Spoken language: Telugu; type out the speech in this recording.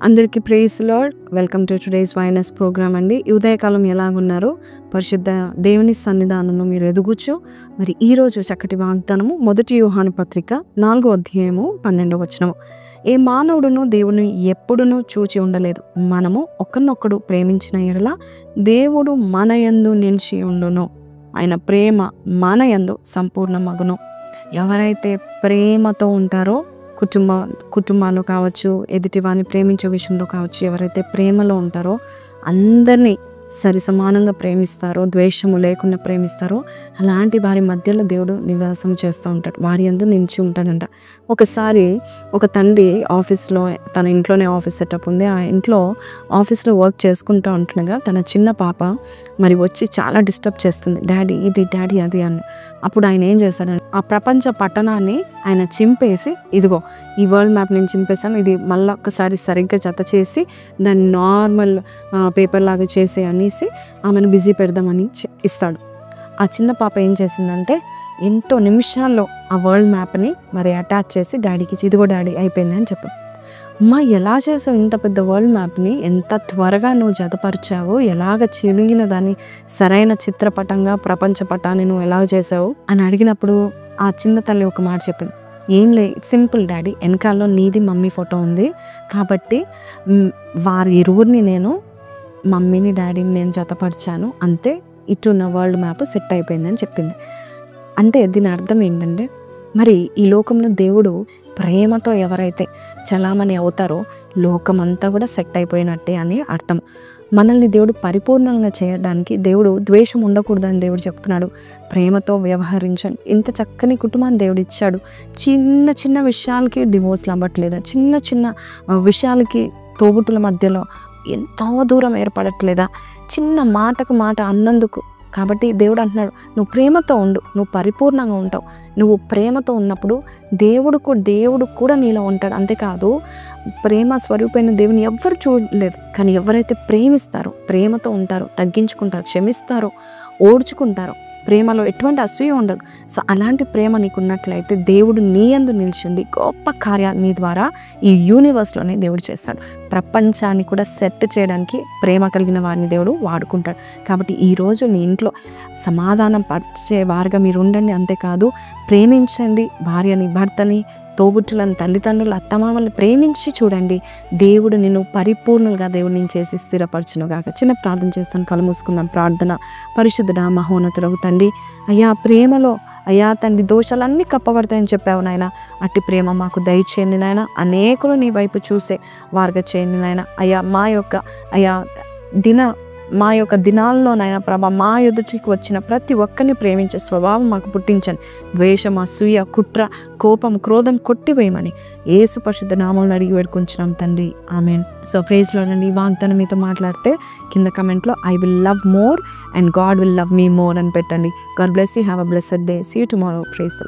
అందరికీ praise Lord. Welcome to today's వైనస్ ప్రోగ్రామ్ అండి. ఈ ఉదయకాలం ఎలాగున్నారు? పరిశుద్ధ దేవుని సన్నిధానంలో మీరు ఎదుగుచు మరి ఈరోజు చక్కటి వాగ్దానము 1 యోహాను పత్రిక 4వ అధ్యాయము 12వ వచనము. ఏ మానవుడును దేవుని ఎప్పుడునూ చూచి ఉండలేదు. మనము ఒకరినొకడు ప్రేమించిన ఎడల దేవుడు మన యందు నిలిచి ఉండును. ఆయన ప్రేమ మన యందు సంపూర్ణమగును. ఎవరైతే ప్రేమతో ఉంటారో కుటుంబాల్లో కావచ్చు, ఎదుటి వారిని ప్రేమించే విషయంలో కావచ్చు, ఎవరైతే ప్రేమలో ఉంటారో అందరినీ సరి సమానంగా ప్రేమిస్తారో, ద్వేషము లేకుండా ప్రేమిస్తారో అలాంటి వారి మధ్యలో దేవుడు నివాసం చేస్తూ ఉంటాడు. వారి యందు నిలిచి ఉంటాడంట. ఒకసారి ఒక తండ్రి ఆఫీస్లో, తన ఇంట్లోనే ఆఫీస్ సెటప్ ఉంది, ఆ ఇంట్లో ఆఫీస్లో వర్క్ చేసుకుంటూ ఉంటుండగా తన చిన్న పాప మరి వచ్చి చాలా డిస్టర్బ్ చేస్తుంది. డాడీ ఇది, డాడీ అది అని. అప్పుడు ఆయన ఏం చేశాడంటే ఆ ప్రపంచ పట్టణాన్ని ఆయన చింపేసి, ఇదిగో ఈ వరల్డ్ మ్యాప్ నేను చింపేశాను, ఇది మళ్ళీ ఒక్కసారి సరిగ్గా జత చేసి దాన్ని నార్మల్ పేపర్ లాగా చేసి అనేసి ఆమెను బిజీ పెడదామని ఇస్తాడు. ఆ చిన్న పాప ఏం చేసిందంటే ఎంతో నిమిషాల్లో ఆ వరల్డ్ మ్యాప్ని మరి అటాచ్ చేసి డాడీకి ఇదిగో డాడీ అయిపోయింది అని చెప్పాడు. అమ్మా ఎలా చేసావు ఇంత పెద్ద వరల్డ్ మ్యాప్ని, ఎంత త్వరగా నువ్వు జతపరిచావు, ఎలాగ చిరిగిన దాన్ని సరైన చిత్రపటంగా ప్రపంచ పటాన్ని నువ్వు ఎలా చేసావు అని అడిగినప్పుడు ఆ చిన్న తల్లి ఒక మాట చెప్పింది. ఏం లే, సింపుల్ డాడీ, వెనకాలలో నీది మమ్మీ ఫోటో ఉంది కాబట్టి వారి ఇరువురిని నేను, మమ్మీని డాడీని నేను జతపరిచాను, అంతే, ఇటు ఉన్న వరల్డ్ మ్యాప్ సెట్ అయిపోయిందని చెప్పింది. అంటే దీని అర్థం ఏంటంటే మరి ఈ లోకంలో దేవుడు ప్రేమతో ఎవరైతే చలామణి అవుతారో లోకమంతా కూడా సెట్ అయిపోయినట్టే అని అర్థం. మనల్ని దేవుడు పరిపూర్ణంగా చేయడానికి దేవుడు ద్వేషం ఉండకూడదని దేవుడు చెప్తున్నాడు. ప్రేమతో వ్యవహరించండి. ఇంత చక్కని కుటుంబాన్ని దేవుడు ఇచ్చాడు. చిన్న చిన్న విషయాలకి డివోర్స్లు అవ్వట్లేదా? చిన్న చిన్న విషయాలకి తోబుట్టుల మధ్యలో ఎంతో దూరం ఏర్పడట్లేదా? చిన్న మాటకు మాట అన్నందుకు. కాబట్టి దేవుడు అంటున్నాడు, నువ్వు ప్రేమతో ఉండు, నువ్వు పరిపూర్ణంగా ఉంటావు. నువ్వు ప్రేమతో ఉన్నప్పుడు దేవుడు కూడా నీలో ఉంటాడు. అంతేకాదు, ప్రేమ స్వరూపమైన దేవుని ఎవ్వరు చూడలేదు. కానీ ఎవరైతే ప్రేమిస్తారో, ప్రేమతో ఉంటారో, తగ్గించుకుంటారో, క్షమిస్తారో, ఓడ్చుకుంటారో, ప్రేమలో ఎటువంటి అసూయ ఉండదు. సో అలాంటి ప్రేమ నీకున్నట్లయితే దేవుడు నీ యందు నిలిచిండి గొప్ప కార్యాలు నీ ద్వారా ఈ యూనివర్స్లోనే దేవుడు చేస్తాడు. ప్రపంచాన్ని కూడా సెట్ చేయడానికి ప్రేమ కలిగిన వారిని దేవుడు వాడుకుంటాడు. కాబట్టి ఈరోజు నీ ఇంట్లో సమాధానం పరిచే వారుగా మీరు ఉండండి. అంతేకాదు, ప్రేమించండి. భార్యని, భర్తని, తోబుట్టులను, తల్లిదండ్రులు, అత్తమామల్ని ప్రేమించి చూడండి. దేవుడు నిన్ను పరిపూర్ణులుగా దేవుడు నేను చేసి స్థిరపరచునుగాక. చిన్న ప్రార్థన చేస్తాను, కళ్ళు మూసుకుందాం. ప్రార్థన. పరిశుద్ధుడా, మహోన్నతుడగు తండ్రి, అయ్యా ప్రేమలో అయ్యా తండ్రి దోషాలన్నీ కప్పబడతాయని చెప్పావు నాయన. అట్టి ప్రేమ మాకు దయచేయండి నాయన. అనేకులు నీ వైపు చూసే వారుగా చేయండి నాయన. అయ్యా మా యొక్క దినాల్లో నాయన ప్రభా, మా ఎదుటికి వచ్చిన ప్రతి ఒక్కరిని ప్రేమించే స్వభావం మాకు పుట్టించండి. ద్వేషం, అసూయ, కుట్ర, కోపం, క్రోధం కొట్టివేయమని యేసు పరిశుద్ధ నామములో అడిగి వేడుకుంటున్నాం తండ్రి, ఆమేన్. సో ప్రైజ్ లార్డ్ అండి. ఈ వాగ్దానం మీతో మాట్లాడితే కింద కమెంట్లో I will love more and God will love me more అని పెట్టండి. God bless you. Have a blessed day. See you tomorrow. Praise the lord.